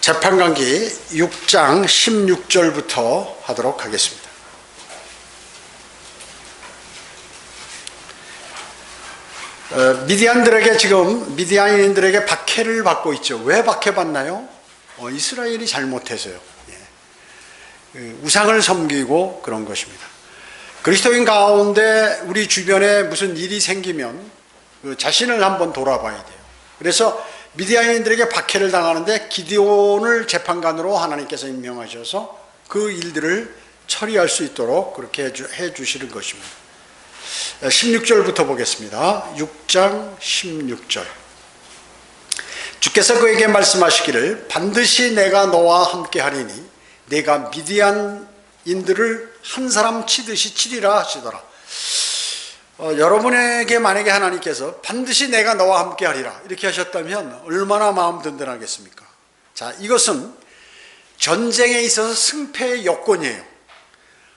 재판관기 6장 16절부터 하도록 하겠습니다. 미디안인들에게 박해를 받고 있죠. 왜 박해받나요? 이스라엘이 잘못해서요. 우상을 섬기고 그런 것입니다. 그리스도인 가운데 우리 주변에 무슨 일이 생기면 자신을 한번 돌아봐야 돼요. 그래서 미디안인들에게 박해를 당하는데 기드온을 재판관으로 하나님께서 임명하셔서 그 일들을 처리할 수 있도록 그렇게 해 주시는 것입니다. 16절부터 보겠습니다. 6장 16절. 주께서 그에게 말씀하시기를 반드시 내가 너와 함께 하리니 내가 미디안인들을 한 사람 치듯이 치리라 하시더라. 여러분에게 만약에 하나님께서 반드시 내가 너와 함께 하리라 이렇게 하셨다면 얼마나 마음 든든하겠습니까? 자, 이것은 전쟁에 있어서 승패의 여건이에요.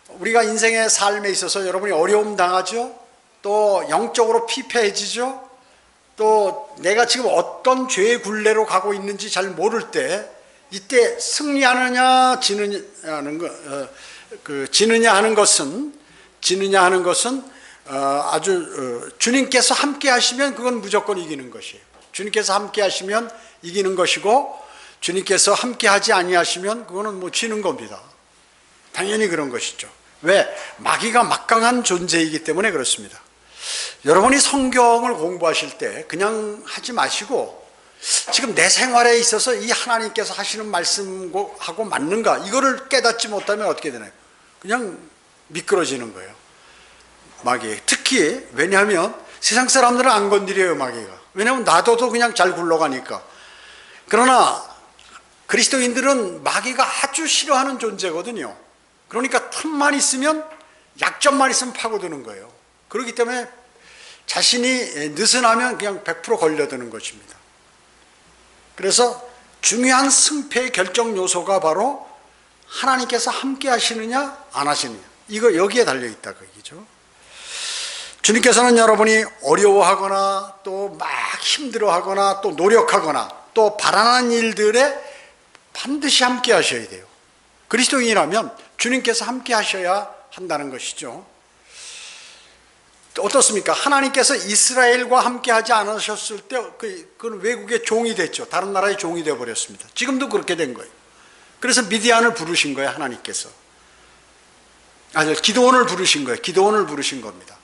우리가 인생의 삶에 있어서 여러분이 어려움 당하죠? 또 영적으로 피폐해지죠? 또 내가 지금 어떤 죄의 굴레로 가고 있는지 잘 모를 때 이때 승리하느냐 지느냐 하는 것은 아주 주님께서 함께 하시면 그건 무조건 이기는 것이에요. 주님께서 함께 하시면 이기는 것이고 주님께서 함께 하지 아니하시면 그거는 뭐 지는 겁니다. 당연히 그런 것이죠. 왜? 마귀가 막강한 존재이기 때문에 그렇습니다. 여러분이 성경을 공부하실 때 그냥 하지 마시고 지금 내 생활에 있어서 이 하나님께서 하시는 말씀하고 맞는가 이거를 깨닫지 못하면 어떻게 되나요? 그냥 미끄러지는 거예요. 마귀. 특히 왜냐하면 세상 사람들은 안 건드려요, 마귀가. 왜냐하면 놔둬도 그냥 잘 굴러가니까. 그러나 그리스도인들은 마귀가 아주 싫어하는 존재거든요. 그러니까 틈만 있으면 약점만 있으면 파고드는 거예요. 그렇기 때문에 자신이 느슨하면 그냥 100% 걸려드는 것입니다. 그래서 중요한 승패의 결정 요소가 바로 하나님께서 함께 하시느냐 안 하시느냐 이거 여기에 달려있다 그 얘기죠. 주님께서는 여러분이 어려워하거나 또 막 힘들어하거나 또 노력하거나 또 바라는 일들에 반드시 함께 하셔야 돼요. 그리스도인이라면 주님께서 함께 하셔야 한다는 것이죠. 어떻습니까? 하나님께서 이스라엘과 함께 하지 않으셨을 때 그건 외국의 종이 됐죠. 다른 나라의 종이 되어버렸습니다. 지금도 그렇게 된 거예요. 그래서 미디안을 부르신 거예요, 하나님께서. 기드온을 부르신 거예요. 기드온을 부르신 겁니다.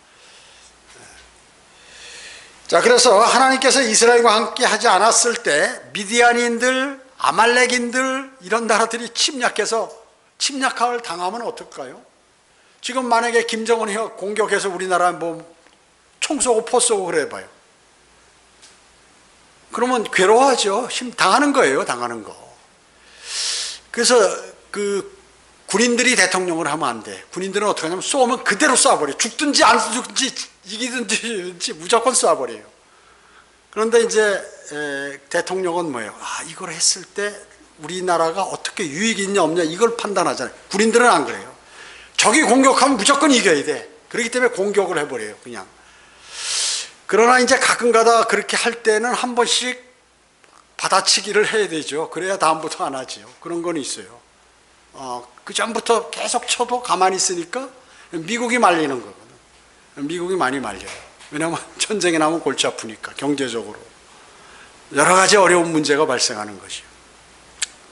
자, 그래서 하나님께서 이스라엘과 함께 하지 않았을 때 미디안인들, 아말렉인들 이런 나라들이 침략을 당하면 어떨까요? 지금 만약에 김정은이 공격해서 우리나라 총 쏘고 포 쏘고 그래 봐요. 그러면 괴로워하죠. 당하는 거예요, 당하는 거. 그래서 군인들이 대통령을 하면 안 돼. 군인들은 어떻게 하냐면 쏘면 그대로 쏴버려. 죽든지 안 죽든지 이기든지 무조건 쏴버려요. 그런데 이제 대통령은 뭐예요? 이걸 했을 때 우리나라가 어떻게 유익이 있냐 없냐 이걸 판단하잖아요. 군인들은 안 그래요. 적이 공격하면 무조건 이겨야 돼. 그렇기 때문에 공격을 해버려요, 그냥. 그러나 이제 가끔가다 그렇게 할 때는 한 번씩 받아치기를 해야 되죠. 그래야 다음부터 안 하지요. 그런 건 있어요. 그 전부터 계속 쳐도 가만히 있으니까 미국이 말리는 거거든. 미국이 많이 말려요. 왜냐하면 전쟁에 나면 골치 아프니까, 경제적으로. 여러 가지 어려운 문제가 발생하는 것이요.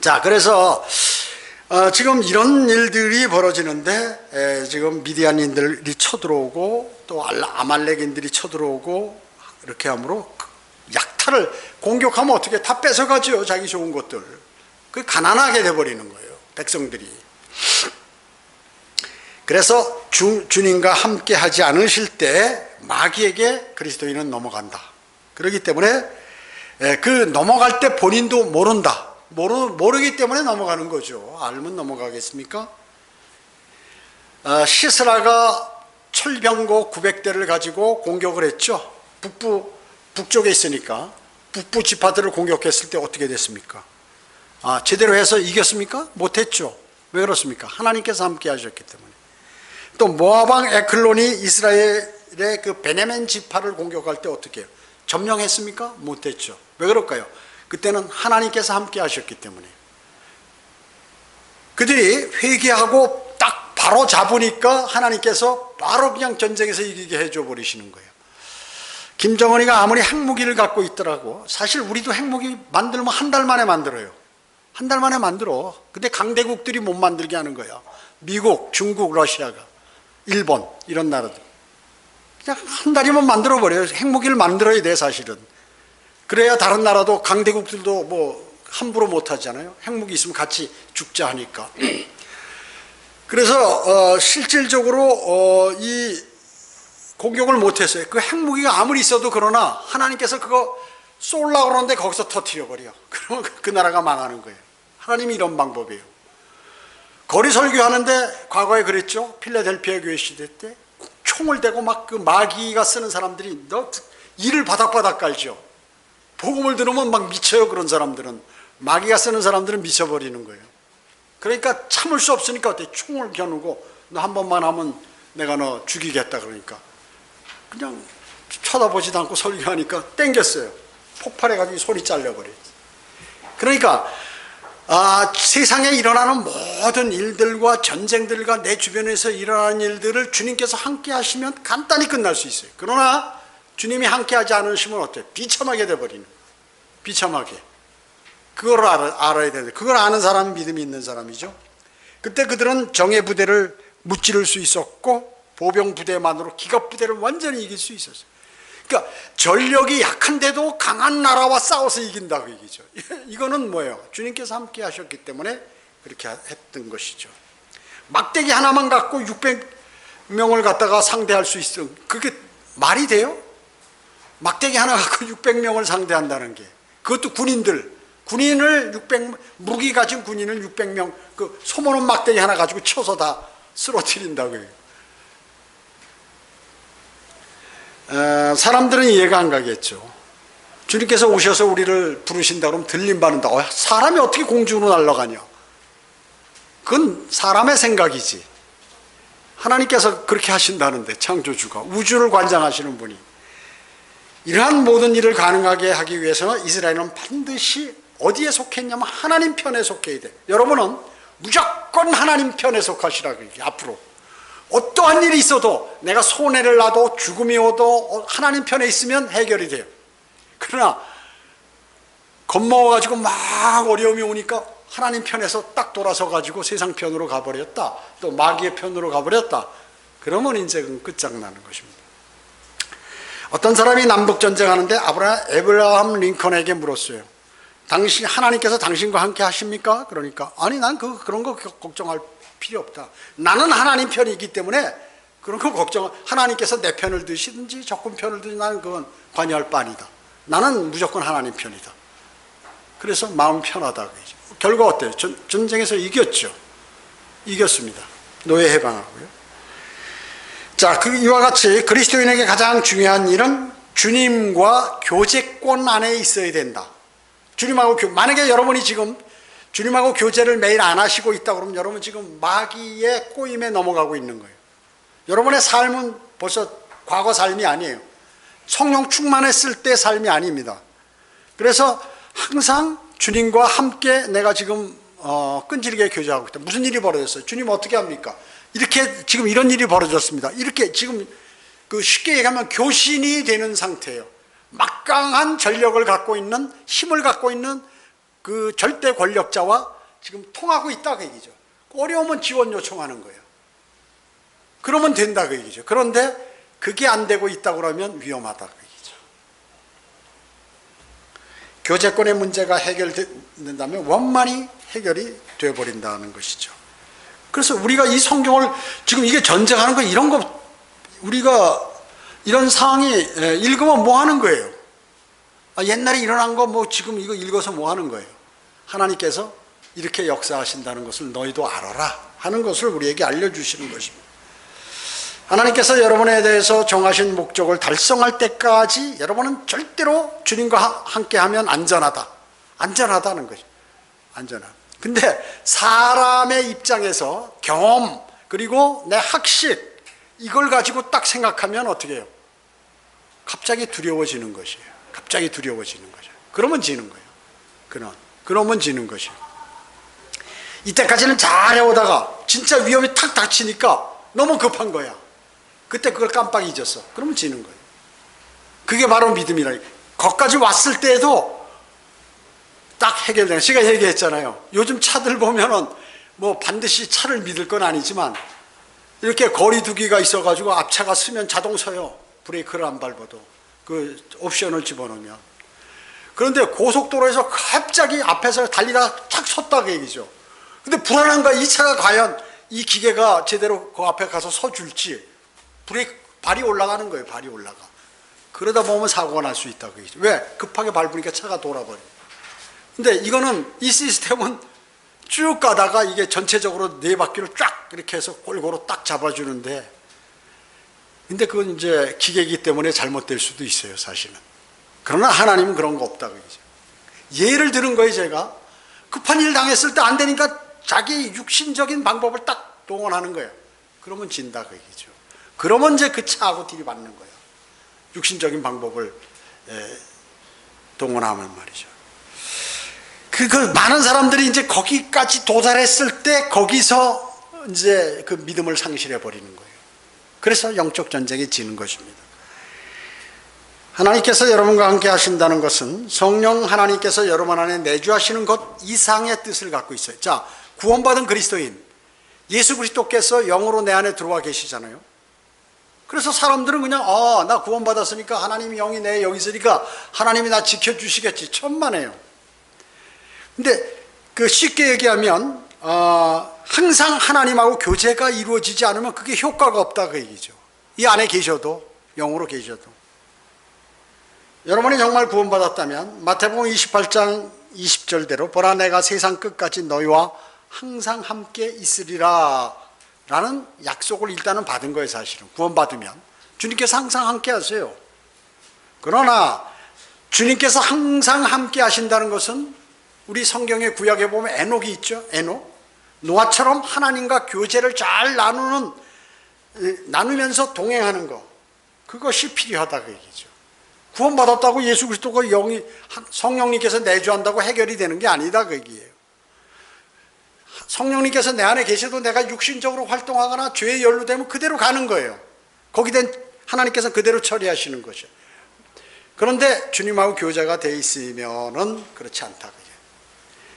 자, 그래서 지금 이런 일들이 벌어지는데 지금 미디안인들이 쳐들어오고 또 아말렉인들이 쳐들어오고 이렇게 함으로 약탈을 공격하면 어떻게 다 뺏어가죠, 자기 좋은 것들. 그 가난하게 돼버리는 거예요, 백성들이. 그래서 주님과 함께 하지 않으실 때 마귀에게 그리스도인은 넘어간다. 그렇기 때문에 그 넘어갈 때 본인도 모른다. 모르기 때문에 넘어가는 거죠. 알면 넘어가겠습니까? 시스라가 철병고 900대를 가지고 공격을 했죠. 북쪽에 있으니까 북부 지파들을 공격했을 때 어떻게 됐습니까? 제대로 해서 이겼습니까? 못했죠. 왜 그렇습니까? 하나님께서 함께 하셨기 때문에. 또 모압왕 에클론이 이스라엘의 그 베냐민 지파를 공격할 때 어떻게 해요? 점령했습니까? 못했죠. 왜 그럴까요? 그때는 하나님께서 함께 하셨기 때문에. 그들이 회개하고 딱 바로 잡으니까 하나님께서 바로 그냥 전쟁에서 이기게 해줘 버리시는 거예요. 김정은이가 아무리 핵무기를 갖고 있더라고, 사실 우리도 핵무기 만들면 한 달 만에 만들어요. 한 달 만에 만들어. 근데 강대국들이 못 만들게 하는 거야. 미국, 중국, 러시아가, 일본 이런 나라들 그냥 한 달이면 만들어 버려요. 핵무기를 만들어야 돼 사실은. 그래야 다른 나라도 강대국들도 뭐 함부로 못 하잖아요. 핵무기 있으면 같이 죽자 하니까. 그래서 실질적으로 이 공격을 못했어요. 그 핵무기가 아무리 있어도 그러나 하나님께서 그거 쏠려고 그러는데 거기서 터뜨려 버려. 그러면 그 나라가 망하는 거예요. 하나님이 이런 방법이에요. 거리 설교하는데 과거에 그랬죠. 필라델피아 교회 시대 때 총을 대고 막 그 마귀가 쓰는 사람들이 너 이를 바닥바닥 깔죠. 복음을 들으면 막 미쳐요. 그런 사람들은. 마귀가 쓰는 사람들은 미쳐버리는 거예요. 그러니까 참을 수 없으니까 어때? 총을 겨누고 너 한 번만 하면 내가 너 죽이겠다 그러니까 그냥 쳐다보지도 않고 설교하니까 땡겼어요. 폭발해가지고 손이 잘려버려요. 그러니까 세상에 일어나는 모든 일들과 전쟁들과 내 주변에서 일어나는 일들을 주님께서 함께 하시면 간단히 끝날 수 있어요. 그러나 주님이 함께 하지 않으시면 어때요? 비참하게 돼버리는 거예요. 비참하게. 그걸 알아야 되는데, 그걸 아는 사람이 믿음이 있는 사람이죠. 그때 그들은 정예 부대를 무찌를 수 있었고 보병 부대만으로 기갑 부대를 완전히 이길 수 있었어요. 그러니까 전력이 약한데도 강한 나라와 싸워서 이긴다고 얘기죠. 이거는 뭐예요? 주님께서 함께 하셨기 때문에 그렇게 했던 것이죠. 막대기 하나만 갖고 600명을 갖다가 상대할 수 있어. 그게 말이 돼요? 막대기 하나 갖고 600명을 상대한다는 게. 그것도 군인을 600, 무기 가진 군인을 600명, 그 소모는 막대기 하나 가지고 쳐서 다 쓰러뜨린다고 해요. 사람들은 이해가 안 가겠죠. 주님께서 오셔서 우리를 부르신다 그러면 들림받는다. 사람이 어떻게 공중으로 날아가냐. 그건 사람의 생각이지. 하나님께서 그렇게 하신다는데, 창조주가, 우주를 관장하시는 분이. 이러한 모든 일을 가능하게 하기 위해서는 이스라엘은 반드시 어디에 속했냐면 하나님 편에 속해야 돼. 여러분은 무조건 하나님 편에 속하시라고 얘기해. 앞으로 어떠한 일이 있어도, 내가 손해를 나도 죽음이 오도 하나님 편에 있으면 해결이 돼요. 그러나 겁먹어가지고 막 어려움이 오니까 하나님 편에서 딱 돌아서가지고 세상 편으로 가버렸다, 또 마귀의 편으로 가버렸다, 그러면 이제 끝장나는 것입니다. 어떤 사람이 남북전쟁하는데 에브라함 링컨에게 물었어요. 당신, 하나님께서 당신과 함께 하십니까? 그러니까 아니, 난 그런 거 걱정할 필요 없다. 나는 하나님 편이기 때문에 그런 거 하나님께서 내 편을 드시든지 적군 편을 드든지 나는 그건 관여할 바 아니다. 나는 무조건 하나님 편이다. 그래서 마음 편하다. 결과 어때요? 전쟁에서 이겼죠. 이겼습니다. 노예 해방하고요. 자, 이와 같이 그리스도인에게 가장 중요한 일은 주님과 교제권 안에 있어야 된다. 주님하고 만약에 여러분이 지금 주님하고 교제를 매일 안 하시고 있다 그러면 여러분 지금 마귀의 꼬임에 넘어가고 있는 거예요. 여러분의 삶은 벌써 과거 삶이 아니에요. 성령 충만했을 때 삶이 아닙니다. 그래서 항상 주님과 함께 내가 지금 끈질기게 교제하고 있다. 무슨 일이 벌어졌어요? 주님 어떻게 합니까? 이렇게 지금 이런 일이 벌어졌습니다. 이렇게 지금 쉽게 얘기하면 교신이 되는 상태예요. 막강한 전력을 갖고 있는, 힘을 갖고 있는 그 절대 권력자와 지금 통하고 있다 그 얘기죠. 어려우면 지원 요청하는 거예요. 그러면 된다 그 얘기죠. 그런데 그게 안 되고 있다 그러면 위험하다 그 얘기죠. 교제권의 문제가 해결된다면 원만히 해결이 되어버린다는 것이죠. 그래서 우리가 이 성경을 지금 이게 전쟁하는 거, 이런 거 우리가 이런 상황이 읽으면 뭐 하는 거예요? 옛날에 일어난 거 뭐 지금 이거 읽어서 뭐 하는 거예요? 하나님께서 이렇게 역사하신다는 것을 너희도 알아라 하는 것을 우리에게 알려주시는 것입니다. 하나님께서 여러분에 대해서 정하신 목적을 달성할 때까지 여러분은 절대로 주님과 함께하면 안전하다. 안전하다는 거죠. 안전하다. 근데 사람의 입장에서 경험 그리고 내 학식 이걸 가지고 딱 생각하면 어떻게 해요? 갑자기 두려워지는 것이에요. 갑자기 두려워지는 거죠. 그러면 지는 거예요. 그러면 지는 것이에요. 이때까지는 잘 해오다가 진짜 위험이 탁 닥치니까 너무 급한 거야. 그때 그걸 깜빡 잊었어. 그러면 지는 거예요. 그게 바로 믿음이라. 거기까지 왔을 때에도 딱 해결되는. 제가 얘기했잖아요. 요즘 차들 보면은 뭐 반드시 차를 믿을 건 아니지만 이렇게 거리 두기가 있어가지고 앞차가 쓰면 자동 서요. 브레이크를 안 밟아도 그 옵션을 집어넣으면. 그런데 고속도로에서 갑자기 앞에서 달리다가 착 섰다 그 얘기죠. 근데 불안한 거야. 이 차가 과연 이 기계가 제대로 그 앞에 가서 서줄지. 브레이크 발이 올라가는 거예요. 발이 올라가. 그러다 보면 사고가 날 수 있다 그 얘기죠. 왜? 급하게 밟으니까 차가 돌아버려. 근데 이거는 이 시스템은 쭉 가다가 이게 전체적으로 네 바퀴를 쫙 이렇게 해서 골고루 딱 잡아주는데, 근데 그건 이제 기계이기 때문에 잘못될 수도 있어요, 사실은. 그러나 하나님은 그런 거 없다 그러죠. 예를 들은 거예요. 제가 급한 일 당했을 때 안 되니까 자기 육신적인 방법을 딱 동원하는 거예요. 그러면 진다 그 얘기죠. 그러면 이제 그 차하고 들이받는 거예요. 육신적인 방법을 동원하면 말이죠. 그 많은 사람들이 이제 거기까지 도달했을 때 거기서 이제 그 믿음을 상실해 버리는 거예요. 그래서 영적 전쟁이 지는 것입니다. 하나님께서 여러분과 함께 하신다는 것은 성령 하나님께서 여러분 안에 내주하시는 것 이상의 뜻을 갖고 있어요. 자, 구원받은 그리스도인 예수 그리스도께서 영으로 내 안에 들어와 계시잖아요. 그래서 사람들은 그냥 나 구원받았으니까 하나님이 영이 내 여기 있으니까 하나님이 나 지켜주시겠지. 천만에요. 근데 그 쉽게 얘기하면 항상 하나님하고 교제가 이루어지지 않으면 그게 효과가 없다 그 얘기죠. 이 안에 계셔도, 영으로 계셔도. 여러분이 정말 구원받았다면 마태복음 28장 20절대로 보라 내가 세상 끝까지 너희와 항상 함께 있으리라 라는 약속을 일단은 받은 거예요. 사실은 구원받으면 주님께서 항상 함께 하세요. 그러나 주님께서 항상 함께 하신다는 것은 우리 성경의 구약에 보면 에녹이 있죠. 에녹. 노아처럼 하나님과 교제를 잘 나누면서 동행하는 거, 그것이 필요하다 그 얘기죠. 구원받았다고 예수 그리스도가 영이 성령님께서 내주한다고 해결이 되는 게 아니다 그 얘기예요. 성령님께서 내 안에 계셔도 내가 육신적으로 활동하거나 죄에 연루되면 그대로 가는 거예요. 거기 된 하나님께서 그대로 처리하시는 것이죠. 그런데 주님하고 교제가 돼 있으면은 그렇지 않다.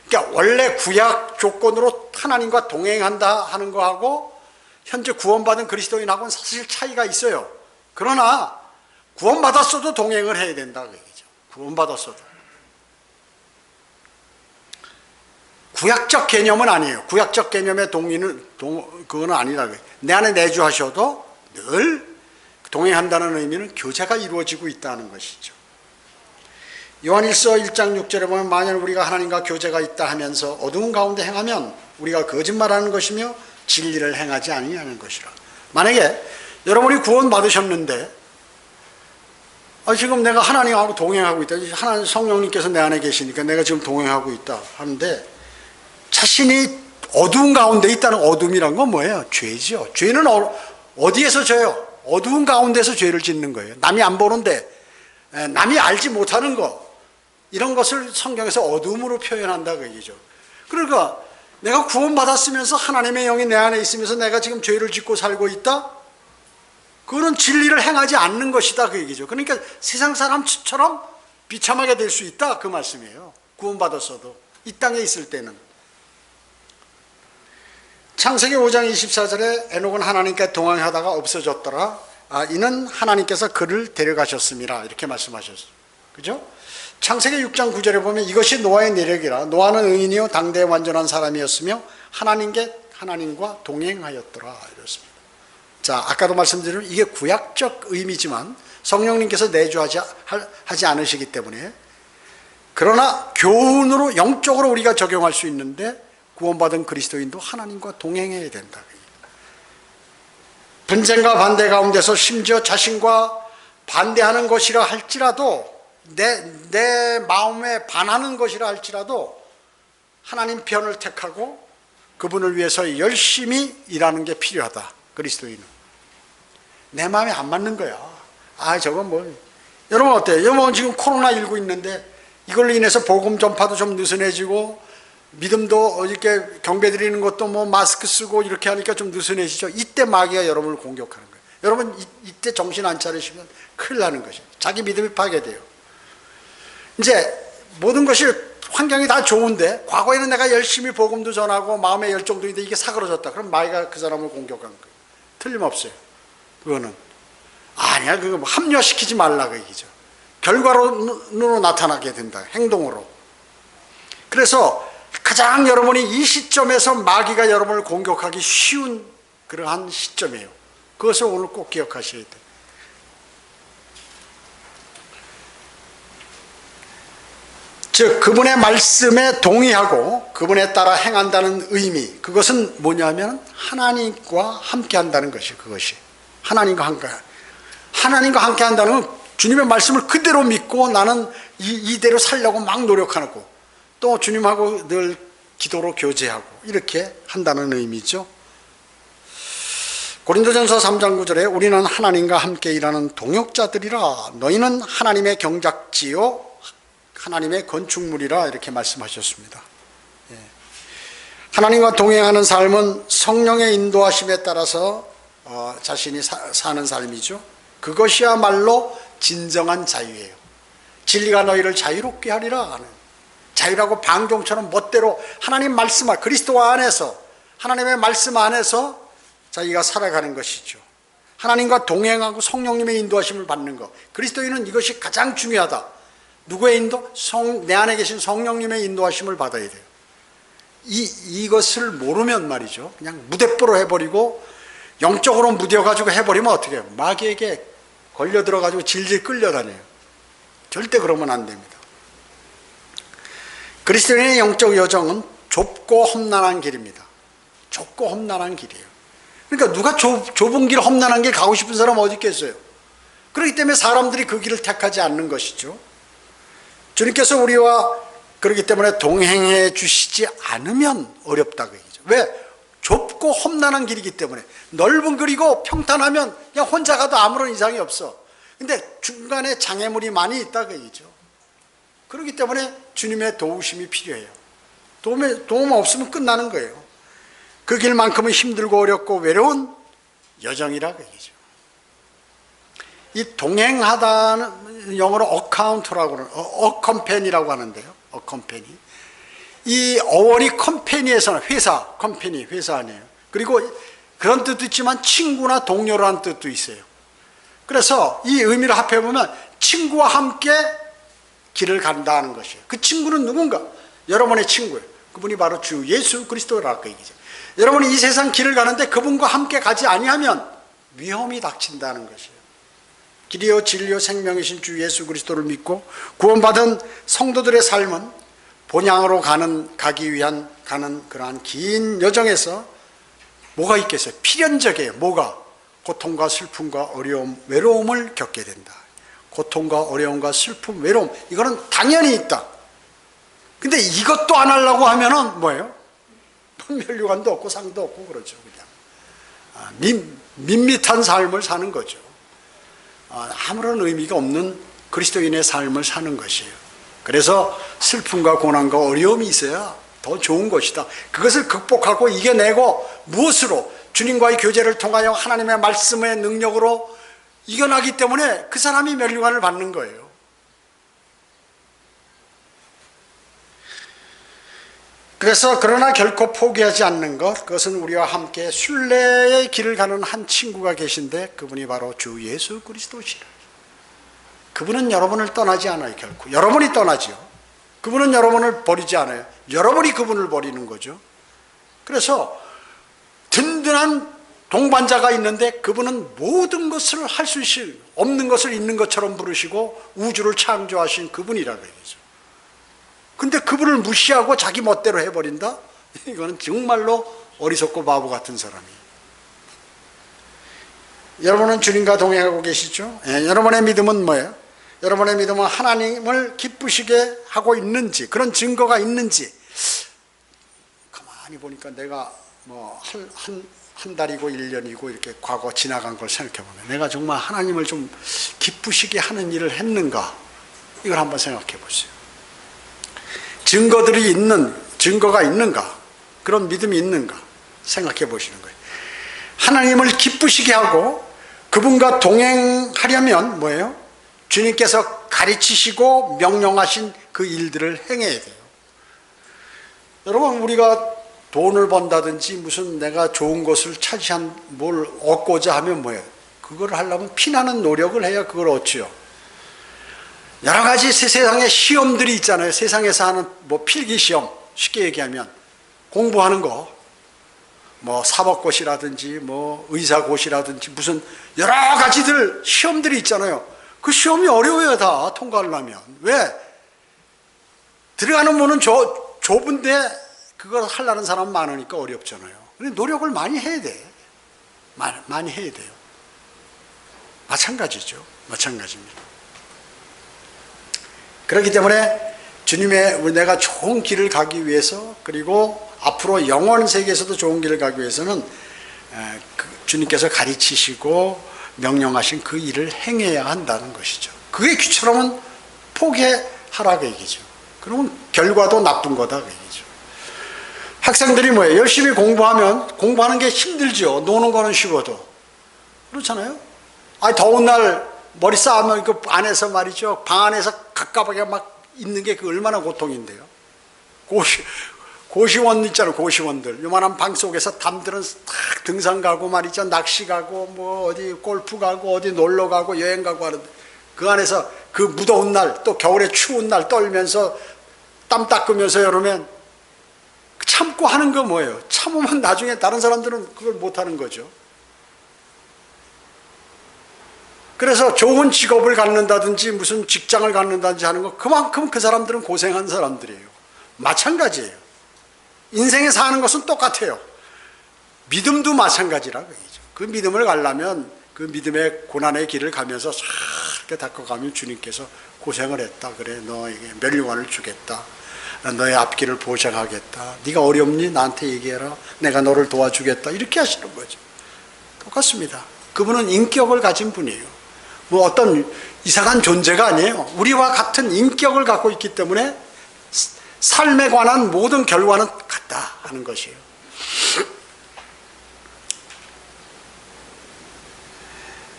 그러니까 원래 구약 조건으로 하나님과 동행한다 하는 거하고 현재 구원받은 그리스도인하고는 사실 차이가 있어요. 그러나 구원받았어도 동행을 해야 된다 그 얘기죠. 구원받았어도. 구약적 개념은 아니에요. 구약적 개념의 그거는 아니라 내 안에 내주하셔도 늘 동행한다는 의미는 교제가 이루어지고 있다는 것이죠. 요한일서 1장 6절에 보면 만일 우리가 하나님과 교제가 있다 하면서 어두운 가운데 행하면 우리가 거짓말하는 것이며 진리를 행하지 아니하는 것이라. 만약에 여러분이 구원받으셨는데 지금 내가 하나님하고 동행하고 있다. 하나님 성령님께서 내 안에 계시니까 내가 지금 동행하고 있다 하는데 자신이 어두운 가운데 있다는 어둠이란 건 뭐예요? 죄죠. 죄는 어디에서 져요? 어두운 가운데서 죄를 짓는 거예요. 남이 안 보는데 남이 알지 못하는 것, 이런 것을 성경에서 어둠으로 표현한다 그 얘기죠. 그러니까 내가 구원받았으면서 하나님의 영이 내 안에 있으면서 내가 지금 죄를 짓고 살고 있다? 그거는 진리를 행하지 않는 것이다 그 얘기죠. 그러니까 세상 사람처럼 비참하게 될 수 있다 그 말씀이에요. 구원받았어도 이 땅에 있을 때는. 창세기 5장 24절에 에녹은 하나님께 동행하다가 없어졌더라. 이는 하나님께서 그를 데려가셨음이라 이렇게 말씀하셨어요. 그죠? 창세기 6장 9절에 보면 이것이 노아의 내력이라. 노아는 의인이요 당대에 완전한 사람이었으며 하나님과 동행하였더라 이렇습니다. 자, 아까도 말씀드린 이게 구약적 의미지만 성령님께서 내주하지 않으시기 때문에, 그러나 교훈으로 영적으로 우리가 적용할 수 있는데 구원받은 그리스도인도 하나님과 동행해야 된다. 분쟁과 반대 가운데서 심지어 자신과 반대하는 것이라 할지라도 내 마음에 반하는 것이라 할지라도 하나님 편을 택하고 그분을 위해서 열심히 일하는 게 필요하다. 그리스도인은 내 마음에 안 맞는 거야. 저건 뭐. 여러분 어때요? 여러분 지금 코로나19 있는데 이걸로 인해서 복음 전파도 좀 느슨해지고 믿음도 이렇게 경배 드리는 것도 뭐 마스크 쓰고 이렇게 하니까 좀 느슨해지죠. 이때 마귀가 여러분을 공격하는 거예요. 여러분 이때 정신 안 차리시면 큰일 나는 것이에요. 자기 믿음이 파괴돼요. 이제 모든 것이 환경이 다 좋은데 과거에는 내가 열심히 복음도 전하고 마음의 열정도 있는데 이게 사그러졌다. 그럼 마귀가 그 사람을 공격한 거예요. 틀림없어요. 그거는 아니야. 그거 뭐 합리화시키지 말라 그 얘기죠. 결과로 나타나게 된다. 행동으로. 그래서 가장 여러분이 이 시점에서 마귀가 여러분을 공격하기 쉬운 그러한 시점이에요. 그것을 오늘 꼭 기억하셔야 돼요. 즉 그분의 말씀에 동의하고 그분에 따라 행한다는 의미, 그것은 뭐냐면 하나님과 함께 한다는 것이 그것이 하나님과 함께 한다는 건 주님의 말씀을 그대로 믿고 나는 이대로 살려고 막 노력하는 거, 또 주님하고 늘 기도로 교제하고 이렇게 한다는 의미죠. 고린도전서 3장 9절에 우리는 하나님과 함께 일하는 동역자들이라 너희는 하나님의 경작지요 하나님의 건축물이라 이렇게 말씀하셨습니다. 하나님과 동행하는 삶은 성령의 인도하심에 따라서 자신이 사는 삶이죠. 그것이야말로 진정한 자유예요. 진리가 너희를 자유롭게 하리라 하는, 자유라고 방종처럼 멋대로 하나님 말씀 안, 그리스도 안에서 하나님의 말씀 안에서 자기가 살아가는 것이죠. 하나님과 동행하고 성령님의 인도하심을 받는 것, 그리스도인은 이것이 가장 중요하다. 누구의 인도? 내 안에 계신 성령님의 인도하심을 받아야 돼요. 이것을 모르면 말이죠, 그냥 무대뽀로 해버리고 영적으로 무뎌가지고 해버리면 어떻게 해요? 마귀에게 걸려들어가지고 질질 끌려다녀요. 절대 그러면 안 됩니다. 그리스도인의 영적 여정은 좁고 험난한 길입니다. 좁고 험난한 길이에요. 그러니까 누가 좁은 길, 험난한 길 가고 싶은 사람 어디 있겠어요? 그렇기 때문에 사람들이 그 길을 택하지 않는 것이죠. 주님께서 우리와 그렇기 때문에 동행해 주시지 않으면 어렵다 그 얘기죠. 왜? 좁고 험난한 길이기 때문에. 넓은 길이고 평탄하면 그냥 혼자 가도 아무런 이상이 없어. 근데 중간에 장애물이 많이 있다 그 얘기죠. 그렇기 때문에 주님의 도우심이 필요해요. 도움 없으면 끝나는 거예요. 그 길만큼은 힘들고 어렵고 외로운 여정이라 그 얘기죠. 이 동행하다는 영어로 어카운트라고 하는, 어컴패니라고 하는데요. 어컴패니. 이 어원이 컴패니에서는 회사, 컴패니, 회사 아니에요. 그리고 그런 뜻도 있지만 친구나 동료라는 뜻도 있어요. 그래서 이 의미를 합해보면 친구와 함께 길을 간다는 것이에요. 그 친구는 누군가? 여러분의 친구예요. 그분이 바로 주 예수 그리스도라고 얘기죠. 여러분이 이 세상 길을 가는데 그분과 함께 가지 아니하면 위험이 닥친다는 것이에요. 길이요 진리요 생명이신 주 예수 그리스도를 믿고 구원받은 성도들의 삶은 본향으로 가기 위한 그러한 긴 여정에서 뭐가 있겠어요? 필연적이에요. 뭐가? 고통과 슬픔과 어려움, 외로움을 겪게 된다. 고통과 어려움과 슬픔, 외로움, 이거는 당연히 있다. 근데 이것도 안 하려고 하면은 뭐예요? 면류관도 없고 상도 없고 그러죠. 그냥 밋밋한 삶을 사는 거죠. 아무런 의미가 없는 그리스도인의 삶을 사는 것이에요. 그래서 슬픔과 고난과 어려움이 있어야 더 좋은 것이다. 그것을 극복하고 이겨내고 무엇으로? 주님과의 교제를 통하여 하나님의 말씀의 능력으로 이겨나기 때문에 그 사람이 면류관을 받는 거예요. 그래서 그러나 결코 포기하지 않는 것, 그것은 우리와 함께 순례의 길을 가는 한 친구가 계신데 그분이 바로 주 예수 그리스도시라. 그분은 여러분을 떠나지 않아요. 결코 여러분이 떠나죠. 그분은 여러분을 버리지 않아요. 여러분이 그분을 버리는 거죠. 그래서 든든한 동반자가 있는데 그분은 모든 것을 할 수 있을, 없는 것을 있는 것처럼 부르시고 우주를 창조하신 그분이라고 얘기죠. 근데 그분을 무시하고 자기 멋대로 해버린다? 이거는 정말로 어리석고 바보 같은 사람이에요. 여러분은 주님과 동행하고 계시죠? 여러분의 믿음은 뭐예요? 여러분의 믿음은 하나님을 기쁘시게 하고 있는지, 그런 증거가 있는지. 가만히 보니까 내가 뭐 한 달이고 1년이고 이렇게 과거 지나간 걸 생각해보면 내가 정말 하나님을 좀 기쁘시게 하는 일을 했는가? 이걸 한번 생각해 보세요. 증거들이 있는, 증거가 있는가? 그런 믿음이 있는가? 생각해 보시는 거예요. 하나님을 기쁘시게 하고 그분과 동행하려면 뭐예요? 주님께서 가르치시고 명령하신 그 일들을 행해야 돼요. 여러분, 우리가 돈을 번다든지 무슨 내가 좋은 것을 차지한 뭘 얻고자 하면 뭐예요? 그걸 하려면 피나는 노력을 해야 그걸 얻지요. 여러 가지 세상에 시험들이 있잖아요. 세상에서 하는 뭐 필기시험, 쉽게 얘기하면 공부하는 거, 뭐 사법고시라든지 뭐 의사고시라든지 무슨 여러 가지들 시험들이 있잖아요. 그 시험이 어려워요. 다 통과하려면. 왜? 들어가는 문은 좁은데 그걸 하려는 사람 많으니까 어렵잖아요. 근데 노력을 많이 해야 돼. 많이 해야 돼요. 마찬가지죠. 마찬가지입니다. 그렇기 때문에 주님의 내가 좋은 길을 가기 위해서, 그리고 앞으로 영원 세계에서도 좋은 길을 가기 위해서는 주님께서 가르치시고 명령하신 그 일을 행해야 한다는 것이죠. 그게 귀찮으면 포기하라 그 얘기죠. 그러면 결과도 나쁜 거다 그 얘기죠. 학생들이 뭐예요? 열심히 공부하면 공부하는 게 힘들죠. 노는 거는 쉬워도. 그렇잖아요. 더운 날 머리 쌓으면 그 안에서 말이죠. 방 안에서 갑갑하게 막 있는 게 그 얼마나 고통인데요. 고시원 있잖아요. 고시원들. 요만한 방 속에서 담들은 딱 등산 가고 말이죠. 낚시 가고 뭐 어디 골프 가고 어디 놀러 가고 여행 가고 하는데 그 안에서 그 무더운 날, 또 겨울에 추운 날 떨면서 땀 닦으면서 여름엔 참고 하는 거 뭐예요? 참으면 나중에 다른 사람들은 그걸 못 하는 거죠. 그래서 좋은 직업을 갖는다든지 무슨 직장을 갖는다든지 하는 거, 그만큼 그 사람들은 고생한 사람들이에요. 마찬가지예요. 인생에 사는 것은 똑같아요. 믿음도 마찬가지라고 얘기죠. 그 믿음을 가려면 그 믿음의 고난의 길을 가면서 이렇게 닦아가면 주님께서 고생을 했다. 그래, 너에게 멸류관을 주겠다. 너의 앞길을 보장하겠다. 네가 어렵니? 나한테 얘기해라. 내가 너를 도와주겠다. 이렇게 하시는 거죠. 똑같습니다. 그분은 인격을 가진 분이에요. 뭐 어떤 이상한 존재가 아니에요. 우리와 같은 인격을 갖고 있기 때문에 삶에 관한 모든 결과는 같다 하는 것이에요.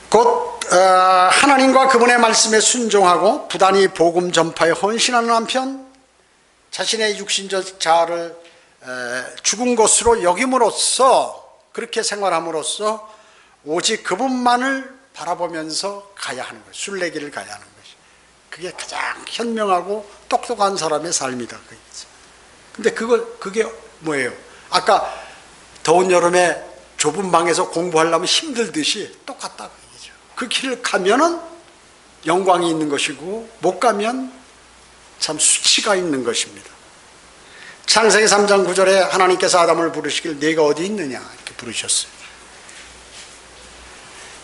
곧 하나님과 그분의 말씀에 순종하고 부단히 복음 전파에 헌신하는 한편 자신의 육신적 자아를 죽은 것으로 여김으로써, 그렇게 생활함으로써 오직 그분만을 바라보면서 가야 하는 거예요. 순례길을 가야 하는 것이. 그게 가장 현명하고 똑똑한 사람의 삶이다. 근데 그게 뭐예요? 아까 더운 여름에 좁은 방에서 공부하려면 힘들듯이 똑같다. 그 길을 가면은 영광이 있는 것이고, 못 가면 참 수치가 있는 것입니다. 창세기 3장 9절에 하나님께서 아담을 부르시길 네가 어디 있느냐 이렇게 부르셨어요.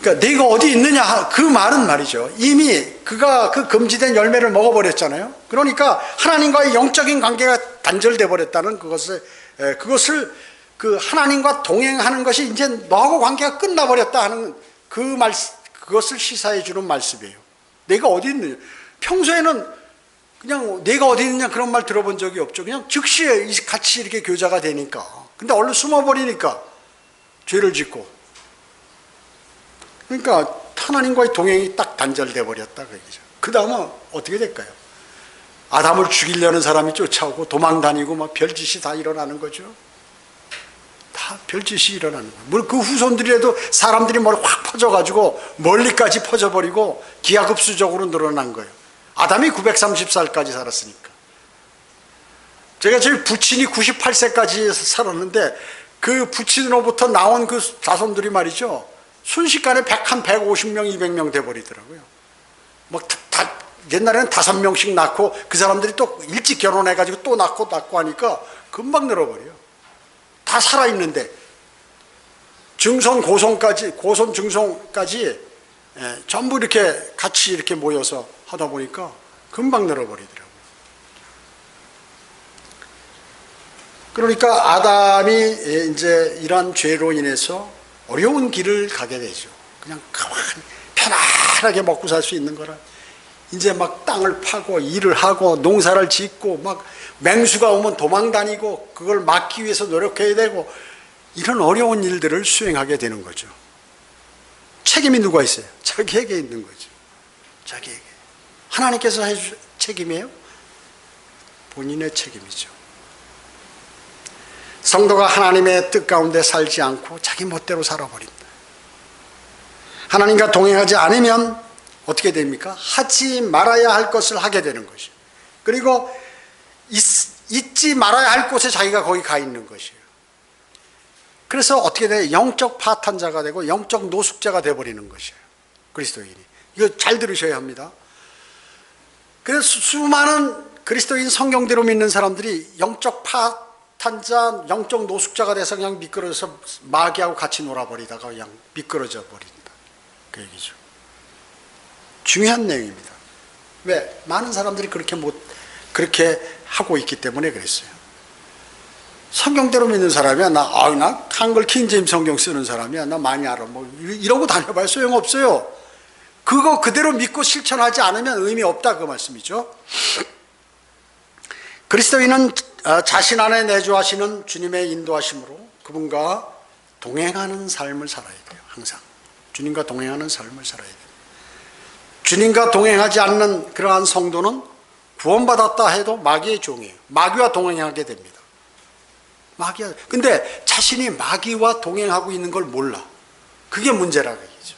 그러니까 네가 어디 있느냐 그 말은 말이죠. 이미 그가 그 금지된 열매를 먹어버렸잖아요. 그러니까 하나님과의 영적인 관계가 단절돼 버렸다는 그것을 그 하나님과 동행하는 것이 이제 너하고 관계가 끝나버렸다 하는 그것을 시사해 주는 말씀이에요. 내가 어디 있느냐. 평소에는 그냥 내가 어디 있느냐 그런 말 들어본 적이 없죠. 그냥 즉시에 같이 이렇게 교제가 되니까. 근데 얼른 숨어버리니까 죄를 짓고. 그러니까 하나님과의 동행이 딱 단절돼 버렸다 그 얘기죠. 그 다음은 어떻게 될까요? 아담을 죽이려는 사람이 쫓아오고 도망다니고 막 별짓이 다 일어나는 거죠. 다 별짓이 일어나는 거예요. 물론 그 후손들이라도 사람들이 확 퍼져가지고 멀리까지 퍼져버리고 기하급수적으로 늘어난 거예요. 아담이 930살까지 살았으니까. 제가 저희 부친이 98세까지 살았는데 그 부친으로부터 나온 그 자손들이 말이죠. 순식간에 150명, 200명 돼버리더라고요. 옛날에는 5명씩 낳고 그 사람들이 또 일찍 결혼해가지고 또 낳고 하니까 금방 늘어버려요. 다 살아있는데 증손, 고손, 증손까지 전부 이렇게 같이 이렇게 모여서 하다 보니까 금방 늘어버리더라고요. 그러니까 아담이 이제 이러한 죄로 인해서 어려운 길을 가게 되죠. 그냥 가만히 편안하게 먹고 살 수 있는 거라. 이제 막 땅을 파고 일을 하고 농사를 짓고 막 맹수가 오면 도망 다니고 그걸 막기 위해서 노력해야 되고 이런 어려운 일들을 수행하게 되는 거죠. 책임이 누가 있어요? 자기에게 있는 거죠. 자기에게. 하나님께서 해줄 책임이에요? 본인의 책임이죠. 성도가 하나님의 뜻 가운데 살지 않고 자기 멋대로 살아버린다. 하나님과 동행하지 않으면 어떻게 됩니까? 하지 말아야 할 것을 하게 되는 것이에요. 그리고 잊지 말아야 할 곳에 자기가 거기 가 있는 것이에요. 그래서 어떻게 돼요? 영적 파탄자가 되고 영적 노숙자가 되어버리는 것이에요. 그리스도인이. 이거 잘 들으셔야 합니다. 그래서 수많은 그리스도인 성경대로 믿는 사람들이 영적 파탄자, 영적 노숙자가 돼서 그냥 미끄러져서 마귀하고 같이 놀아버리다가 그냥 미끄러져 버린다. 그 얘기죠. 중요한 내용입니다. 왜? 많은 사람들이 그렇게 하고 있기 때문에 그랬어요. 성경대로 믿는 사람이야. 나 한글 킹제임 성경 쓰는 사람이야. 나 많이 알아. 뭐 이러고 다녀봐야 소용없어요. 그거 그대로 믿고 실천하지 않으면 의미 없다 그 말씀이죠. 그리스도인은 자신 안에 내주하시는 주님의 인도하심으로 그분과 동행하는 삶을 살아야 돼요. 항상 주님과 동행하는 삶을 살아야 돼요. 주님과 동행하지 않는 그러한 성도는 구원받았다 해도 마귀의 종이에요. 마귀와 동행하게 됩니다. 근데 자신이 마귀와 동행하고 있는 걸 몰라. 그게 문제라고 얘기죠.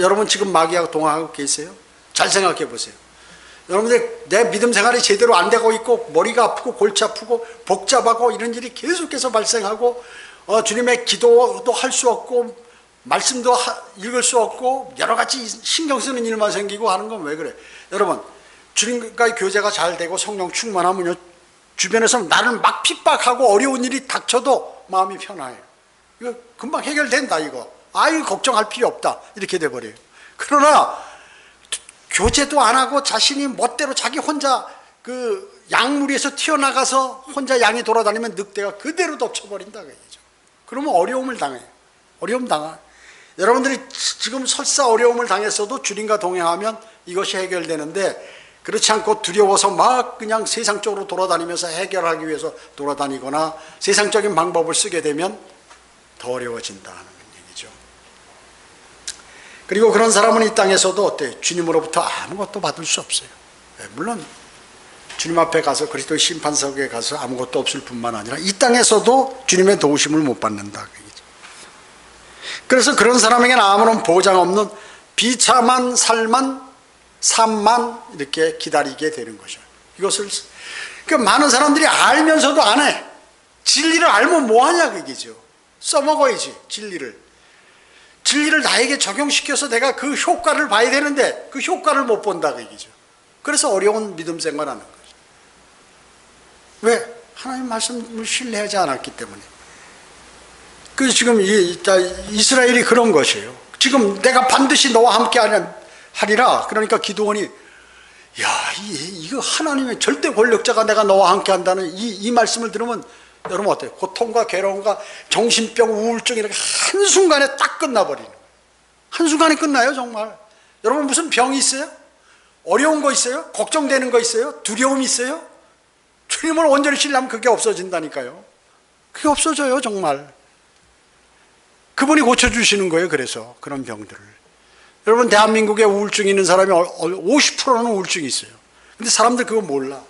여러분 지금 마귀하고 동행하고 계세요? 잘 생각해 보세요. 여러분들 내 믿음 생활이 제대로 안 되고 있고 머리가 아프고 골치 아프고 복잡하고 이런 일이 계속해서 발생하고 주님의 기도도 할 수 없고 말씀도 읽을 수 없고 여러 가지 신경 쓰는 일만 생기고 하는 건 왜 그래? 여러분 주님과의 교제가 잘 되고 성령 충만하면요 주변에서 나를 막 핍박하고 어려운 일이 닥쳐도 마음이 편해요. 이거 금방 해결된다 이거. 아유 걱정할 필요 없다 이렇게 돼버려요. 그러나 교제도 안 하고 자신이 멋대로 자기 혼자 그 양무리에서 튀어나가서 혼자 양이 돌아다니면 늑대가 그대로 덮쳐버린다 그 얘기죠. 그러면 어려움을 당해요. 어려움 당하. 여러분들이 지금 설사 어려움을 당했어도 주님과 동행하면 이것이 해결되는데 그렇지 않고 두려워서 막 그냥 세상적으로 돌아다니면서 해결하기 위해서 돌아다니거나 세상적인 방법을 쓰게 되면 더 어려워진다는 얘기죠. 그리고 그런 사람은 이 땅에서도 어때요? 주님으로부터 아무것도 받을 수 없어요. 물론 주님 앞에 가서 그리스도의 심판석에 가서 아무것도 없을 뿐만 아니라 이 땅에서도 주님의 도우심을 못 받는다. 그래서 그런 사람에게는 아무런 보장 없는 비참한 삶만 이렇게 기다리게 되는 거죠. 이것을 그러니까 많은 사람들이 알면서도 안 해. 진리를 알면 뭐하냐 그 얘기죠. 써먹어야지 진리를 나에게 적용시켜서 내가 그 효과를 봐야 되는데 그 효과를 못 본다 그 얘기죠. 그래서 어려운 믿음 생활하는 거죠. 왜? 하나님 말씀을 신뢰하지 않았기 때문에. 그래서 지금 이스라엘이 그런 것이에요. 지금 내가 반드시 너와 함께 하리라. 그러니까 기드온이 이거 하나님의 절대 권력자가 내가 너와 함께 한다는 이 말씀을 들으면 여러분 어때요? 고통과 괴로움과 정신병, 우울증 이렇게 한순간에 딱 끝나버리는 거예요. 한순간에 끝나요 정말. 여러분 무슨 병이 있어요? 어려운 거 있어요? 걱정되는 거 있어요? 두려움이 있어요? 주님을 온전히 신뢰하면 그게 없어진다니까요. 그게 없어져요 정말. 그분이 고쳐주시는 거예요. 그래서 그런 병들을. 여러분 대한민국에 우울증이 있는 사람이 50%는 우울증이 있어요. 근데 사람들 그거 몰라.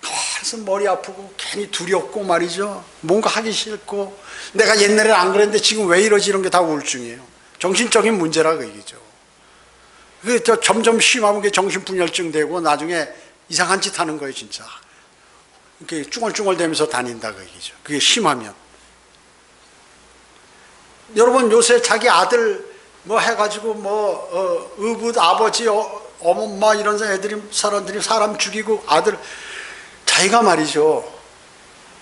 그래서 머리 아프고 괜히 두렵고 말이죠. 뭔가 하기 싫고 내가 옛날에는 안 그랬는데 지금 왜 이러지 이런 게 다 우울증이에요. 정신적인 문제라고 얘기죠. 그게 점점 심하면 정신분열증 되고 나중에 이상한 짓 하는 거예요 진짜. 이렇게 쭈글쭈글대면서 다닌다 그 얘기죠. 그게 심하면. 여러분 요새 자기 아들 뭐 해가지고 의붓 아버지 엄마 이런 사람들이 사람 죽이고 아들 자기가 말이죠.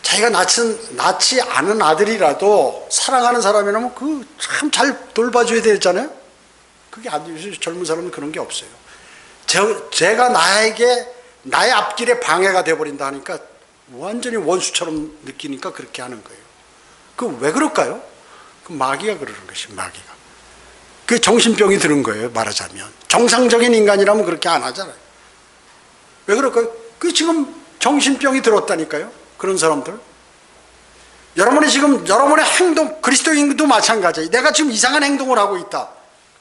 자기가 낳지 않은 아들이라도 사랑하는 사람이라면 그 참 잘 돌봐줘야 되잖아요. 그게 안 돼요. 젊은 사람은 그런 게 없어요. 제가 나의 앞길에 방해가 돼버린다 하니까 완전히 원수처럼 느끼니까 그렇게 하는 거예요. 그 왜 그럴까요? 그 마귀가 그러는 것이 마귀가. 그 정신병이 드는 거예요. 말하자면 정상적인 인간이라면 그렇게 안 하잖아요. 왜 그럴까요? 그 지금 정신병이 들었다니까요. 그런 사람들. 여러분의 지금 여러분의 행동, 그리스도인도 마찬가지예요. 내가 지금 이상한 행동을 하고 있다.